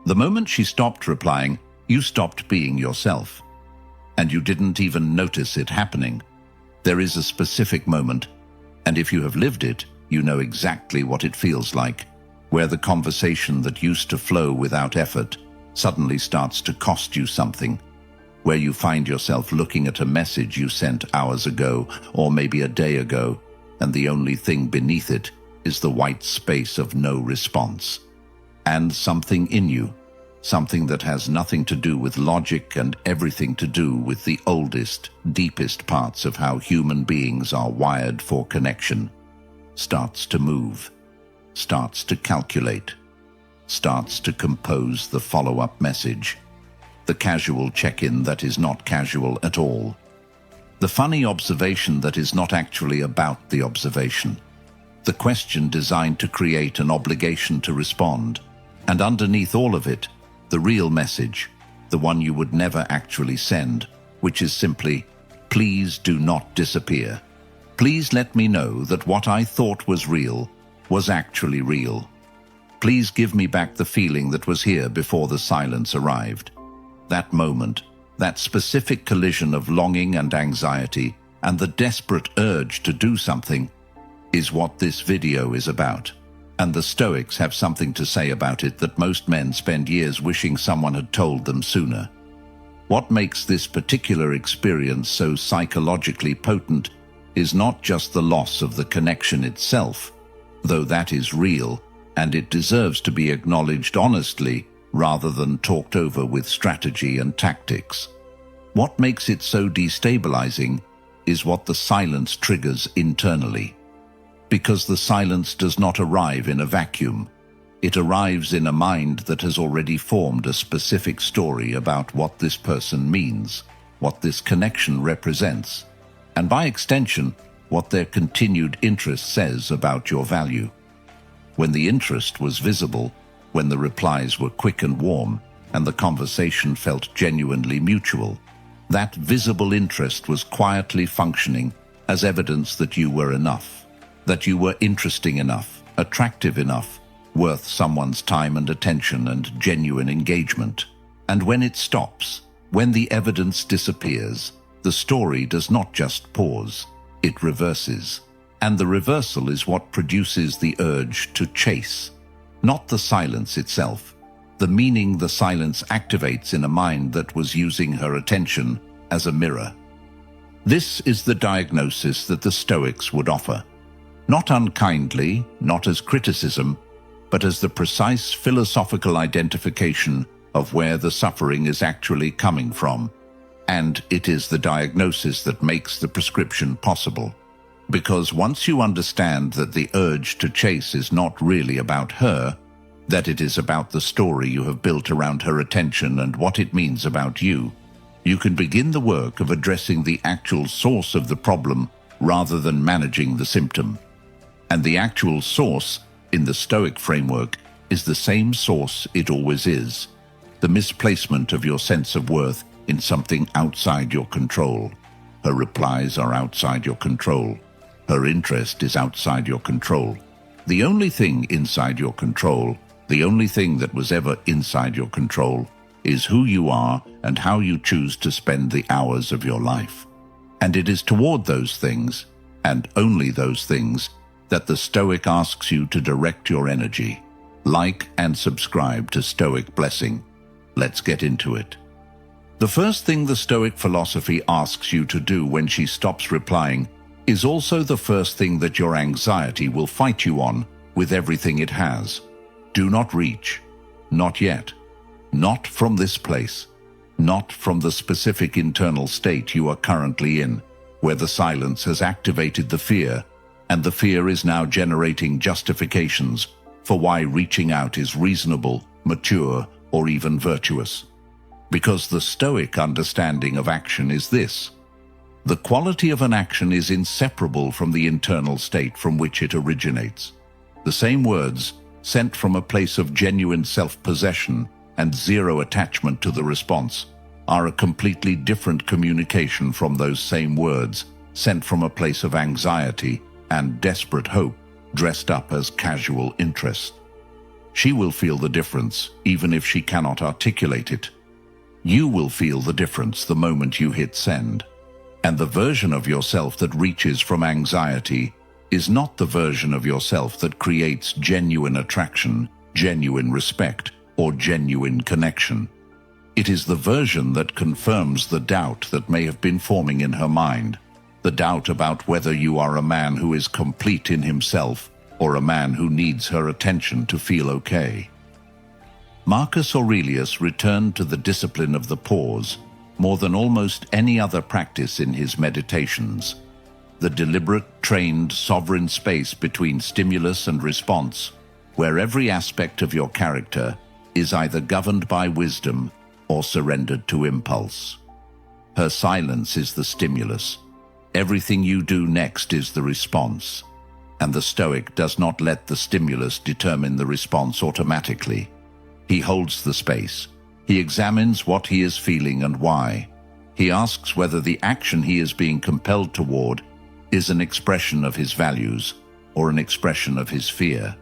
The moment she stopped replying, you stopped being yourself. And you didn't even notice it happening. There is a specific moment, and if you have lived it, you know exactly what it feels like, where the conversation that used to flow without effort suddenly starts to cost you something, where you find yourself looking at a message you sent hours ago or maybe a day ago, and the only thing beneath it is the white space of no response. And something in you, something that has nothing to do with logic and everything to do with the oldest, deepest parts of how human beings are wired for connection, starts to move, starts to calculate, starts to compose the follow-up message, the casual check-in that is not casual at all, the funny observation that is not actually about the observation, the question designed to create an obligation to respond, and underneath all of it, the real message, the one you would never actually send, which is simply, please do not disappear. Please let me know that what I thought was real was actually real. Please give me back the feeling that was here before the silence arrived. That moment, that specific collision of longing and anxiety and the desperate urge to do something is what this video is about. And the Stoics have something to say about it that most men spend years wishing someone had told them sooner. What makes this particular experience so psychologically potent is not just the loss of the connection itself, though that is real, and it deserves to be acknowledged honestly rather than talked over with strategy and tactics. What makes it so destabilizing is what the silence triggers internally. Because the silence does not arrive in a vacuum. It arrives in a mind that has already formed a specific story about what this person means, what this connection represents, and by extension, what their continued interest says about your value. When the interest was visible, when the replies were quick and warm, and the conversation felt genuinely mutual, that visible interest was quietly functioning as evidence that you were enough. That you were interesting enough, attractive enough, worth someone's time and attention and genuine engagement. And when it stops, when the evidence disappears, the story does not just pause, it reverses. And the reversal is what produces the urge to chase. Not the silence itself, the meaning the silence activates in a mind that was using her attention as a mirror. This is the diagnosis that the Stoics would offer. Not unkindly, not as criticism, but as the precise philosophical identification of where the suffering is actually coming from. And it is the diagnosis that makes the prescription possible. Because once you understand that the urge to chase is not really about her, that it is about the story you have built around her attention and what it means about you, you can begin the work of addressing the actual source of the problem rather than managing the symptom. And the actual source, in the Stoic framework, is the same source it always is, the misplacement of your sense of worth in something outside your control. Her replies are outside your control. Her interest is outside your control. The only thing inside your control, the only thing that was ever inside your control, is who you are and how you choose to spend the hours of your life. And it is toward those things, and only those things, that the Stoic asks you to direct your energy. Like and subscribe to Stoic Blessing. Let's get into it. The first thing the Stoic philosophy asks you to do when she stops replying is also the first thing that your anxiety will fight you on with everything it has. Do not reach. Not yet. Not from this place. Not from the specific internal state you are currently in, where the silence has activated the fear, and the fear is now generating justifications for why reaching out is reasonable, mature, or even virtuous. Because the Stoic understanding of action is this: the quality of an action is inseparable from the internal state from which it originates. The same words, sent from a place of genuine self-possession and zero attachment to the response, are a completely different communication from those same words, sent from a place of anxiety and desperate hope, dressed up as casual interest. She will feel the difference, even if she cannot articulate it. You will feel the difference the moment you hit send. And the version of yourself that reaches from anxiety is not the version of yourself that creates genuine attraction, genuine respect, or genuine connection. It is the version that confirms the doubt that may have been forming in her mind, the doubt about whether you are a man who is complete in himself or a man who needs her attention to feel okay. Marcus Aurelius returned to the discipline of the pause more than almost any other practice in his meditations. The deliberate, trained, sovereign space between stimulus and response, where every aspect of your character is either governed by wisdom or surrendered to impulse. Her silence is the stimulus. Everything you do next is the response. And the Stoic does not let the stimulus determine the response automatically. He holds the space. He examines what he is feeling and why. He asks whether the action he is being compelled toward is an expression of his values or an expression of his fear.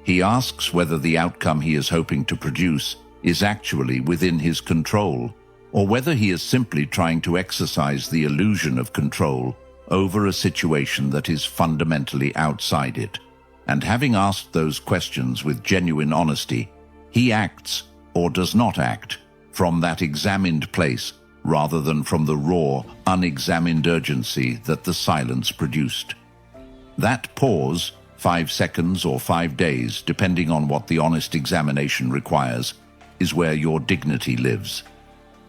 He asks whether the outcome he is hoping to produce is actually within his control, or whether he is simply trying to exercise the illusion of control over a situation that is fundamentally outside it. And having asked those questions with genuine honesty, he acts, or does not act, from that examined place rather than from the raw, unexamined urgency that the silence produced. That pause, 5 seconds or 5 days, depending on what the honest examination requires, is where your dignity lives.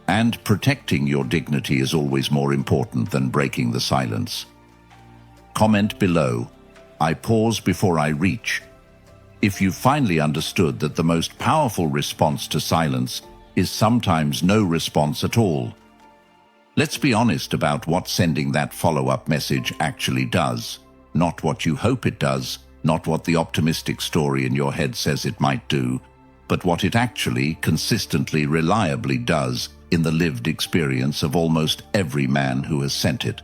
And protecting your dignity is always more important than breaking the silence. Comment below, I pause before I reach, if you've finally understood that the most powerful response to silence is sometimes no response at all. Let's be honest about what sending that follow-up message actually does, not what you hope it does, not what the optimistic story in your head says it might do, but what it actually, consistently, reliably does in the lived experience of almost every man who has sent it.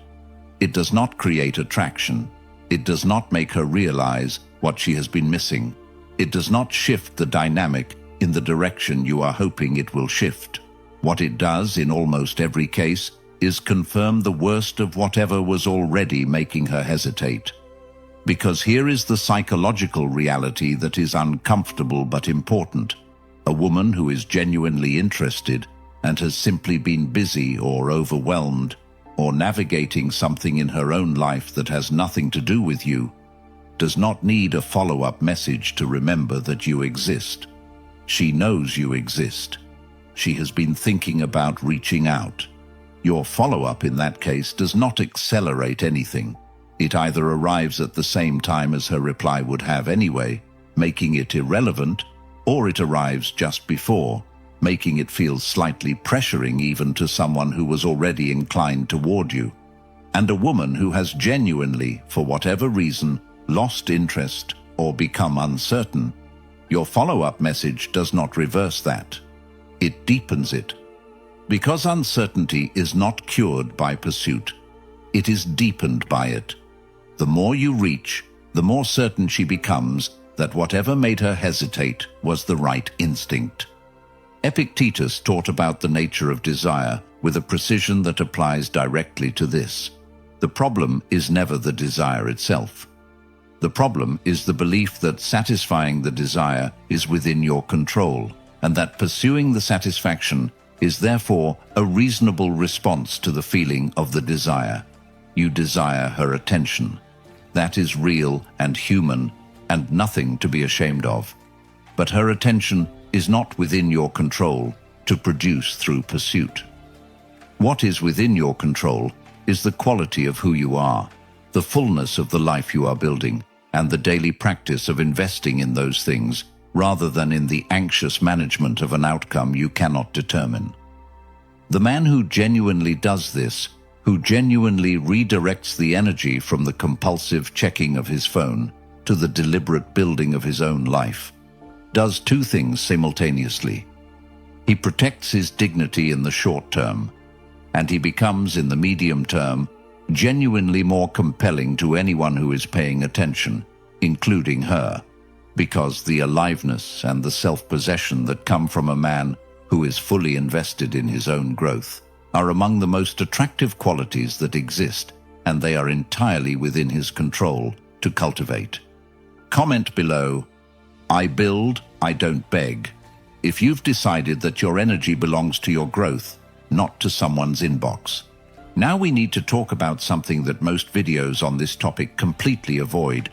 It does not create attraction. It does not make her realize what she has been missing. It does not shift the dynamic in the direction you are hoping it will shift. What it does in almost every case is confirm the worst of whatever was already making her hesitate. Because here is the psychological reality that is uncomfortable but important. A woman who is genuinely interested and has simply been busy or overwhelmed or navigating something in her own life that has nothing to do with you does not need a follow-up message to remember that you exist. She knows you exist. She has been thinking about reaching out. Your follow-up in that case does not accelerate anything. It either arrives at the same time as her reply would have anyway, making it irrelevant, or it arrives just before, making it feel slightly pressuring even to someone who was already inclined toward you. And a woman who has genuinely, for whatever reason, lost interest or become uncertain, your follow-up message does not reverse that. It deepens it. Because uncertainty is not cured by pursuit, it is deepened by it. The more you reach, the more certain she becomes that whatever made her hesitate was the right instinct. Epictetus taught about the nature of desire with a precision that applies directly to this. The problem is never the desire itself. The problem is the belief that satisfying the desire is within your control, and that pursuing the satisfaction is therefore a reasonable response to the feeling of the desire. You desire her attention. That is real and human and nothing to be ashamed of. But her attention is not within your control to produce through pursuit. What is within your control is the quality of who you are, the fullness of the life you are building, and the daily practice of investing in those things rather than in the anxious management of an outcome you cannot determine. The man who genuinely does this, who genuinely redirects the energy from the compulsive checking of his phone to the deliberate building of his own life, does two things simultaneously. He protects his dignity in the short term, and he becomes, in the medium term, genuinely more compelling to anyone who is paying attention, including her, because the aliveness and the self-possession that come from a man who is fully invested in his own growth are among the most attractive qualities that exist, and they are entirely within his control to cultivate. Comment below, "I build, I don't beg," if you've decided that your energy belongs to your growth, not to someone's inbox. Now we need to talk about something that most videos on this topic completely avoid,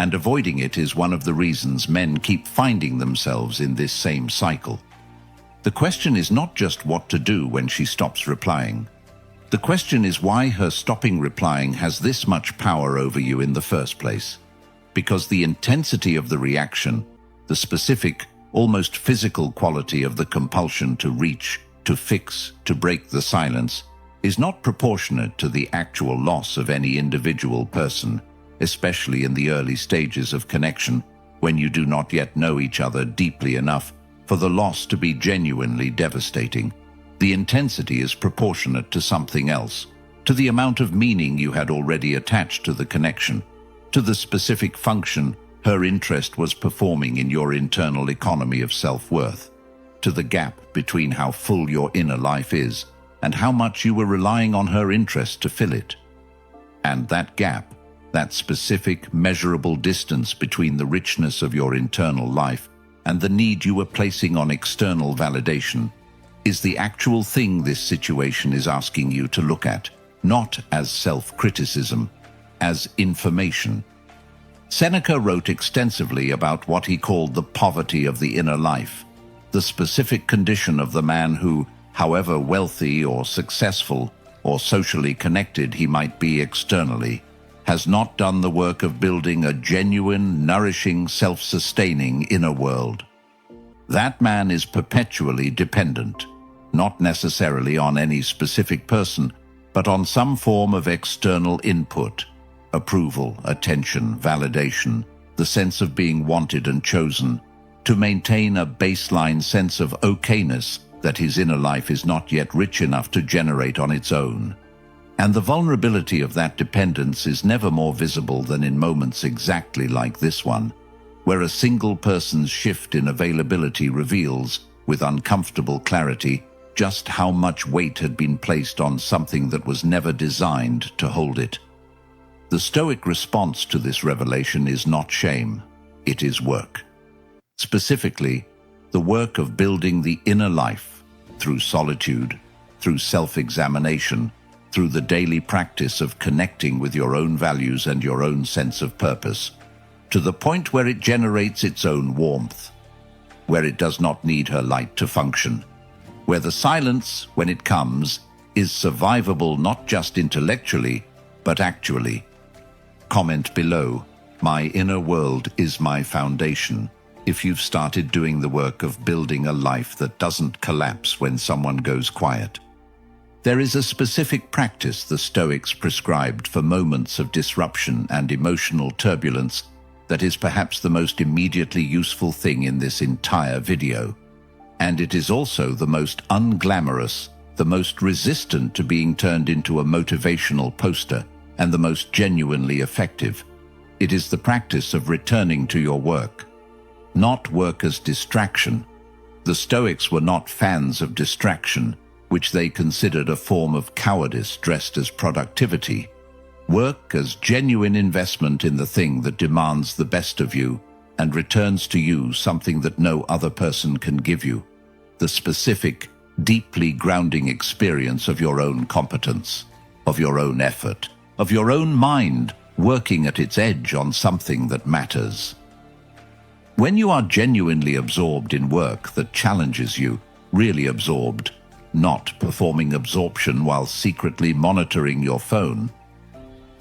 and avoiding it is one of the reasons men keep finding themselves in this same cycle. The question is not just what to do when she stops replying. The question is why her stopping replying has this much power over you in the first place. Because the intensity of the reaction, the specific, almost physical quality of the compulsion to reach, to fix, to break the silence, is not proportionate to the actual loss of any individual person, especially in the early stages of connection, when you do not yet know each other deeply enough for the loss to be genuinely devastating. The intensity is proportionate to something else, to the amount of meaning you had already attached to the connection, to the specific function her interest was performing in your internal economy of self-worth, to the gap between how full your inner life is and how much you were relying on her interest to fill it. And that gap, that specific, measurable distance between the richness of your internal life and the need you were placing on external validation, is the actual thing this situation is asking you to look at, not as self-criticism, as information. Seneca wrote extensively about what he called the poverty of the inner life, the specific condition of the man who, however wealthy or successful or socially connected he might be externally, has not done the work of building a genuine, nourishing, self-sustaining inner world. That man is perpetually dependent, not necessarily on any specific person, but on some form of external input, approval, attention, validation, the sense of being wanted and chosen, to maintain a baseline sense of okayness that his inner life is not yet rich enough to generate on its own. And the vulnerability of that dependence is never more visible than in moments exactly like this one, where a single person's shift in availability reveals, with uncomfortable clarity, just how much weight had been placed on something that was never designed to hold it. The Stoic response to this revelation is not shame, it is work. Specifically, the work of building the inner life through solitude, through self-examination, through the daily practice of connecting with your own values and your own sense of purpose, to the point where it generates its own warmth, where it does not need her light to function, where the silence, when it comes, is survivable not just intellectually, but actually. Comment below, "My inner world is my foundation," if you've started doing the work of building a life that doesn't collapse when someone goes quiet. There is a specific practice the Stoics prescribed for moments of disruption and emotional turbulence that is perhaps the most immediately useful thing in this entire video. And it is also the most unglamorous, the most resistant to being turned into a motivational poster, and the most genuinely effective. It is the practice of returning to your work. Not work as distraction. The Stoics were not fans of distraction, which they considered a form of cowardice dressed as productivity. Work as genuine investment in the thing that demands the best of you and returns to you something that no other person can give you, the specific, deeply grounding experience of your own competence, of your own effort, of your own mind working at its edge on something that matters. When you are genuinely absorbed in work that challenges you, really absorbed, not performing absorption while secretly monitoring your phone,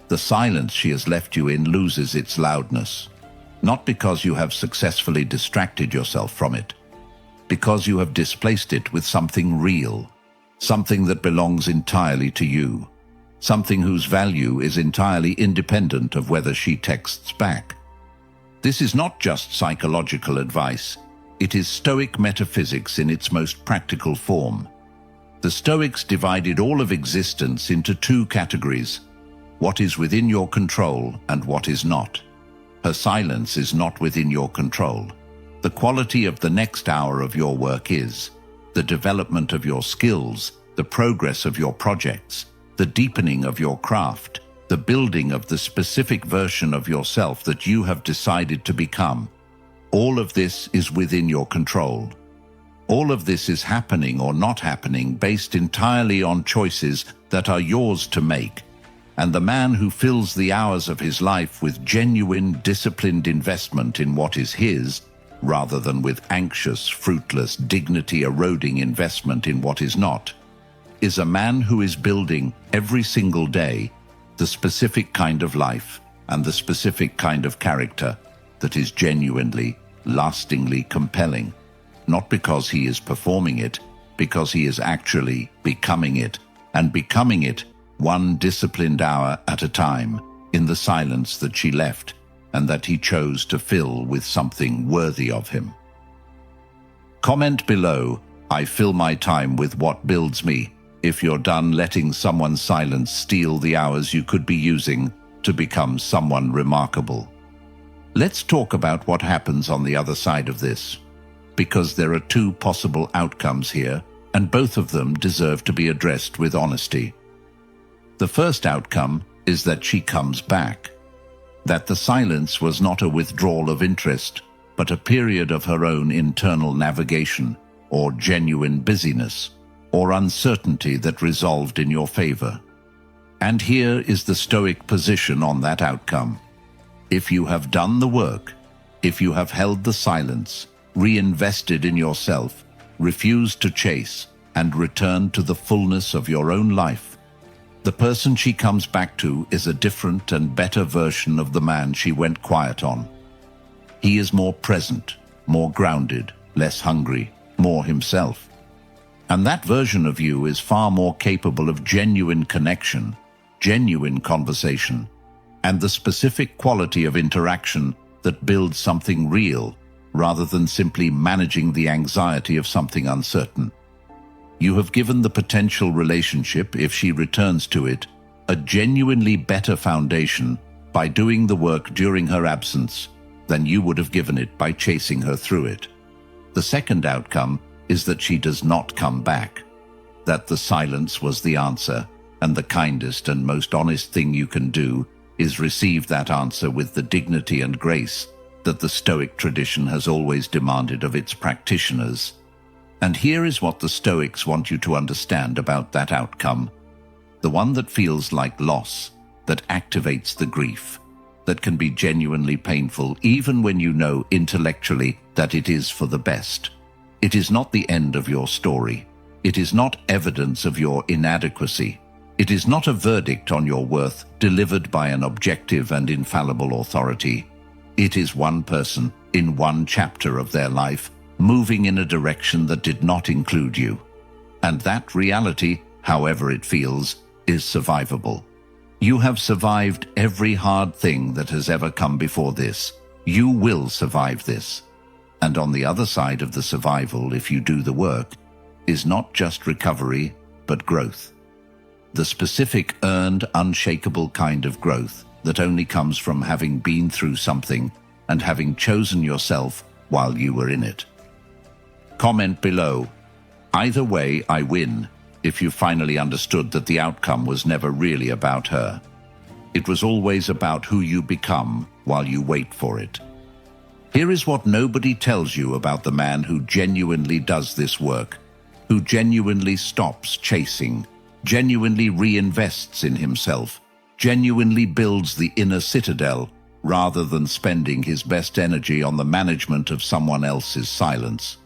the silence she has left you in loses its loudness, not because you have successfully distracted yourself from it, because you have displaced it with something real, something that belongs entirely to you, something whose value is entirely independent of whether she texts back. This is not just psychological advice, it is Stoic metaphysics in its most practical form. The Stoics divided all of existence into two categories: what is within your control and what is not. Her silence is not within your control. The quality of the next hour of your work is the development of your skills, the progress of your projects, the deepening of your craft, the building of the specific version of yourself that you have decided to become. All of this is within your control. All of this is happening or not happening based entirely on choices that are yours to make. And the man who fills the hours of his life with genuine, disciplined investment in what is his, rather than with anxious, fruitless, dignity-eroding investment in what is not, is a man who is building every single day the specific kind of life and the specific kind of character that is genuinely, lastingly compelling, not because he is performing it, because he is actually becoming it, and becoming it one disciplined hour at a time in the silence that she left and that he chose to fill with something worthy of him. Comment below, I fill my time with what builds me, if you're done letting someone's silence steal the hours you could be using to become someone remarkable. Let's talk about what happens on the other side of this, because there are two possible outcomes here, and both of them deserve to be addressed with honesty. The first outcome is that she comes back, that the silence was not a withdrawal of interest, but a period of her own internal navigation, or genuine busyness, or uncertainty that resolved in your favor. And here is the Stoic position on that outcome. If you have done the work, if you have held the silence, reinvested in yourself, refused to chase, and returned to the fullness of your own life, the person she comes back to is a different and better version of the man she went quiet on. He is more present, more grounded, less hungry, more himself. And that version of you is far more capable of genuine connection, genuine conversation, and the specific quality of interaction that builds something real, rather than simply managing the anxiety of something uncertain. You have given the potential relationship, if she returns to it, a genuinely better foundation by doing the work during her absence than you would have given it by chasing her through it. The second outcome is that she does not come back, that the silence was the answer, and the kindest and most honest thing you can do is receive that answer with the dignity and grace that the Stoic tradition has always demanded of its practitioners. And here is what the Stoics want you to understand about that outcome, the one that feels like loss, that activates the grief, that can be genuinely painful even when you know intellectually that it is for the best. It is not the end of your story. It is not evidence of your inadequacy. It is not a verdict on your worth delivered by an objective and infallible authority. It is one person in one chapter of their life moving in a direction that did not include you. And that reality, however it feels, is survivable. You have survived every hard thing that has ever come before this. You will survive this. And on the other side of the survival, if you do the work, is not just recovery, but growth. The specific, earned, unshakable kind of growth that only comes from having been through something and having chosen yourself while you were in it. Comment below, either way I win, if you finally understood that the outcome was never really about her. It was always about who you become while you wait for it. Here is what nobody tells you about the man who genuinely does this work, who genuinely stops chasing, genuinely reinvests in himself, genuinely builds the inner citadel rather than spending his best energy on the management of someone else's silence.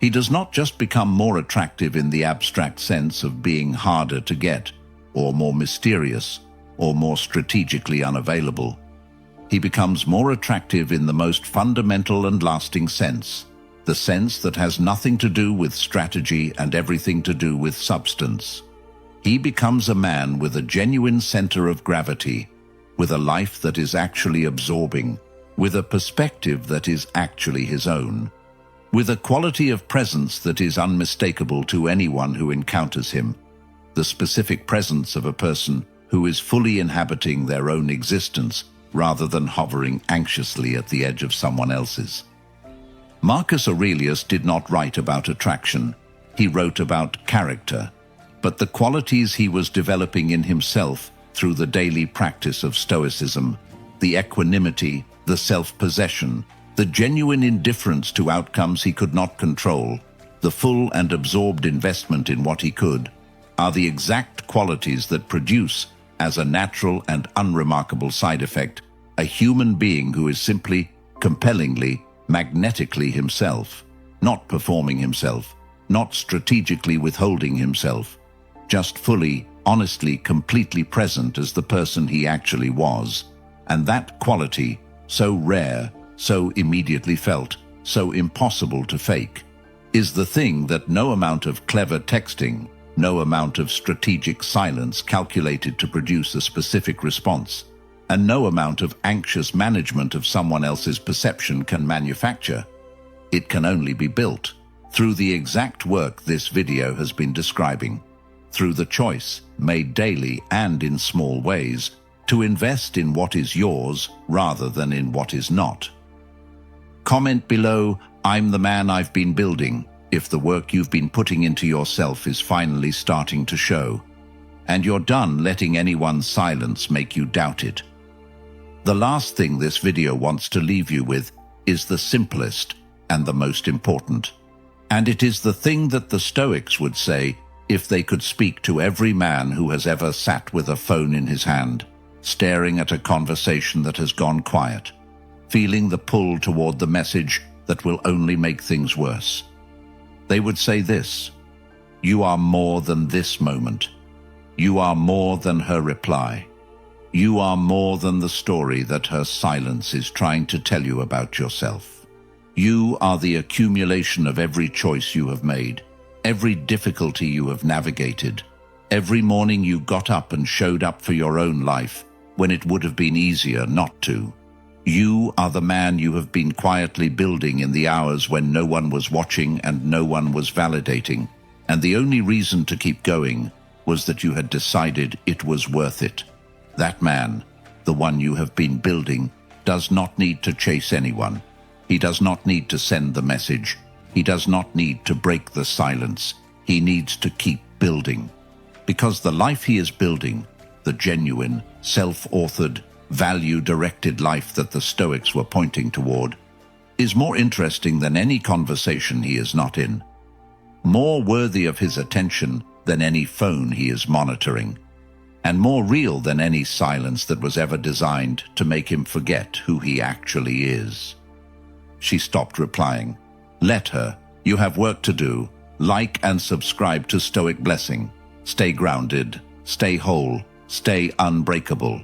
He does not just become more attractive in the abstract sense of being harder to get, or more mysterious, or more strategically unavailable. He becomes more attractive in the most fundamental and lasting sense, the sense that has nothing to do with strategy and everything to do with substance. He becomes a man with a genuine center of gravity, with a life that is actually absorbing, with a perspective that is actually his own, with a quality of presence that is unmistakable to anyone who encounters him, the specific presence of a person who is fully inhabiting their own existence rather than hovering anxiously at the edge of someone else's. Marcus Aurelius did not write about attraction. He wrote about character, but the qualities he was developing in himself through the daily practice of Stoicism, the equanimity, the self-possession, the genuine indifference to outcomes he could not control, the full and absorbed investment in what he could, are the exact qualities that produce, as a natural and unremarkable side effect, a human being who is simply, compellingly, magnetically himself, not performing himself, not strategically withholding himself, just fully, honestly, completely present as the person he actually was. And that quality, so rare, so immediately felt, so impossible to fake, is the thing that no amount of clever texting, no amount of strategic silence calculated to produce a specific response, and no amount of anxious management of someone else's perception can manufacture. It can only be built through the exact work this video has been describing, through the choice, made daily and in small ways, to invest in what is yours rather than in what is not. Comment below, "I'm the man I've been building," if the work you've been putting into yourself is finally starting to show, and you're done letting anyone's silence make you doubt it. The last thing this video wants to leave you with is the simplest and the most important. And it is the thing that the Stoics would say if they could speak to every man who has ever sat with a phone in his hand, staring at a conversation that has gone quiet, feeling the pull toward the message that will only make things worse. They would say this: "You are more than this moment. You are more than her reply. You are more than the story that her silence is trying to tell you about yourself. You are the accumulation of every choice you have made, every difficulty you have navigated, every morning you got up and showed up for your own life when it would have been easier not to. You are the man you have been quietly building in the hours when no one was watching and no one was validating, and the only reason to keep going was that you had decided it was worth it. That man, the one you have been building, does not need to chase anyone. He does not need to send the message. He does not need to break the silence. He needs to keep building. Because the life he is building, the genuine, self-authored, value-directed life that the Stoics were pointing toward, is more interesting than any conversation he is not in, more worthy of his attention than any phone he is monitoring, and more real than any silence that was ever designed to make him forget who he actually is." She stopped replying. Let her. You have work to do. Like and subscribe to Stoic Blessing. Stay grounded, stay whole, stay unbreakable.